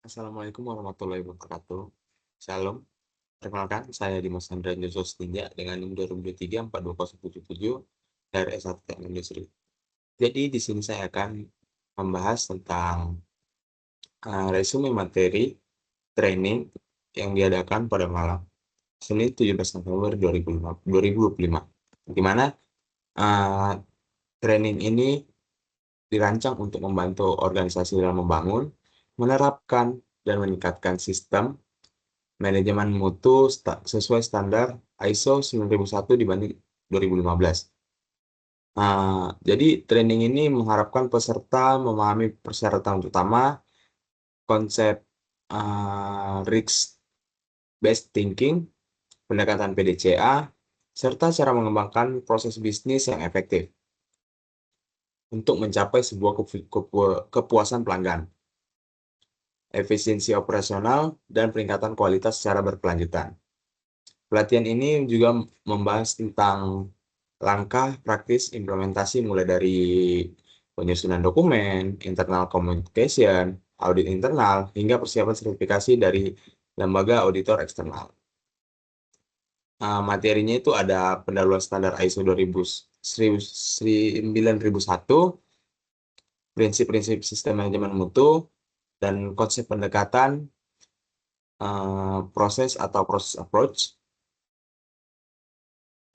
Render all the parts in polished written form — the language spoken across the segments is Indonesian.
Assalamualaikum warahmatullahi wabarakatuh. Shalom, perkenalkan saya Dimas Hendra Joshua Setinja dengan NIM 2023-42077 dari S1 Teknik Industri. Jadi di sini saya akan membahas tentang resume materi training yang diadakan pada malam Senin 17 November 2025, di mana uh, training ini dirancang untuk membantu organisasi dalam membangun, menerapkan, dan meningkatkan sistem manajemen mutu sesuai standar ISO 9001 dibanding 2015. Jadi training ini mengharapkan peserta memahami persyaratan utama, konsep risk-based thinking, pendekatan PDCA, serta cara mengembangkan proses bisnis yang efektif untuk mencapai sebuah kepuasan pelanggan, efisiensi operasional, dan peningkatan kualitas secara berkelanjutan. Pelatihan ini juga membahas tentang langkah praktis implementasi mulai dari penyusunan dokumen, internal communication, audit internal, hingga persiapan sertifikasi dari lembaga auditor eksternal. Materinya itu ada pendahuluan standar ISO 9001, prinsip-prinsip sistem manajemen mutu, dan konsep pendekatan proses atau process approach.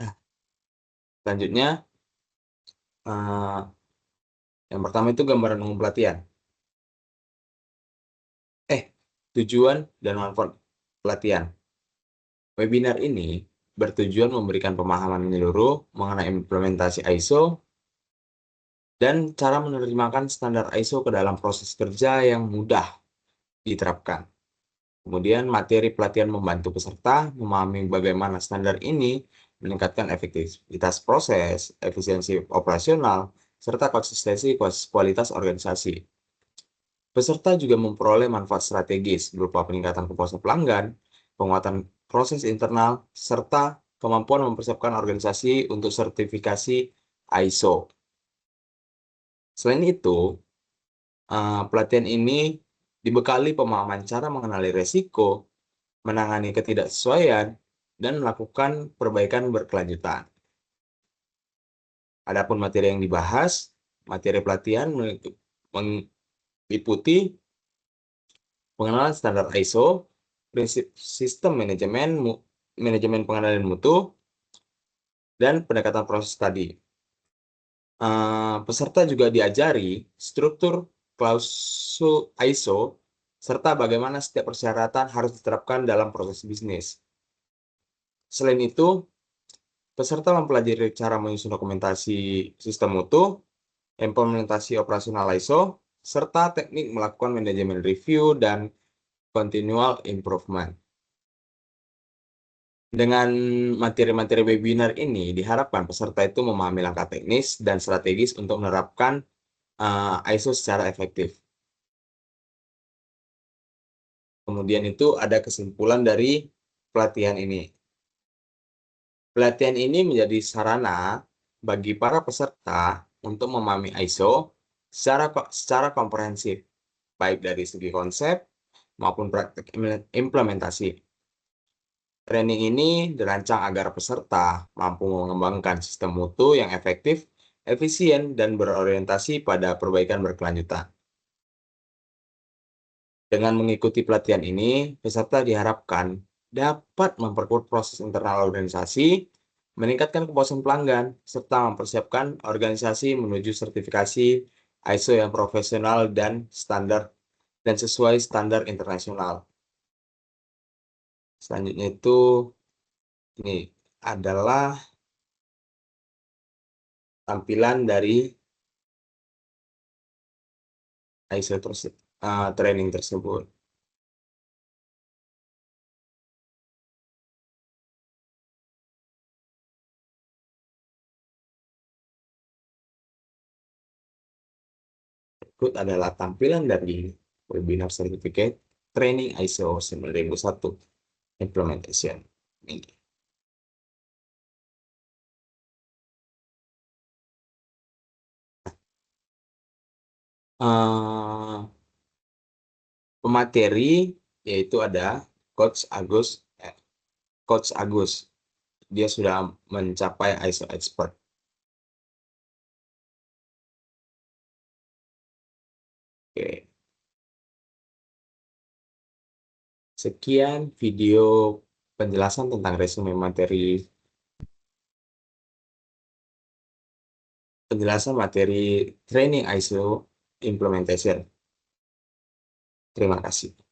Nah, selanjutnya, uh, yang pertama itu gambaran umum pelatihan. Tujuan dan manfaat pelatihan. Webinar ini bertujuan memberikan pemahaman menyeluruh mengenai implementasi ISO dan cara menerjemahkan standar ISO ke dalam proses kerja yang mudah diterapkan. Kemudian materi pelatihan membantu peserta memahami bagaimana standar ini meningkatkan efektivitas proses, efisiensi operasional, serta konsistensi kualitas organisasi. Peserta juga memperoleh manfaat strategis berupa peningkatan kepuasan pelanggan, penguatan proses internal, serta kemampuan mempersiapkan organisasi untuk sertifikasi ISO. Selain itu, pelatihan ini dibekali pemahaman cara mengenali resiko, menangani ketidaksesuaian, dan melakukan perbaikan berkelanjutan. Adapun materi yang dibahas, materi pelatihan meliputi pengenalan standar ISO, prinsip sistem manajemen pengendalian mutu, dan pendekatan proses tadi. Peserta juga diajari struktur klausul ISO serta bagaimana setiap persyaratan harus diterapkan dalam proses bisnis. Selain itu, peserta mempelajari cara menyusun dokumentasi sistem mutu, implementasi operasional ISO, serta teknik melakukan manajemen review dan continual improvement. Dengan materi-materi webinar ini, diharapkan peserta itu memahami langkah teknis dan strategis untuk menerapkan ISO secara efektif. Kemudian itu ada kesimpulan dari pelatihan ini. Pelatihan ini menjadi sarana bagi para peserta untuk memahami ISO secara komprehensif, baik dari segi konsep maupun praktik implementasi. Training ini dirancang agar peserta mampu mengembangkan sistem mutu yang efektif, efisien, dan berorientasi pada perbaikan berkelanjutan. Dengan mengikuti pelatihan ini, peserta diharapkan dapat memperkuat proses internal organisasi, meningkatkan kepuasan pelanggan, serta mempersiapkan organisasi menuju sertifikasi ISO yang profesional dan sesuai standar internasional. Selanjutnya itu ini adalah tampilan dari ISO training tersebut. Berikut adalah tampilan dari webinar certificate training ISO 9001 implementation. Ini. pemateri yaitu ada Coach Agus. Coach Agus. Dia sudah mencapai ISO Expert. Oke. Sekian video penjelasan tentang resume materi, penjelasan materi training ISO implementation. Terima kasih.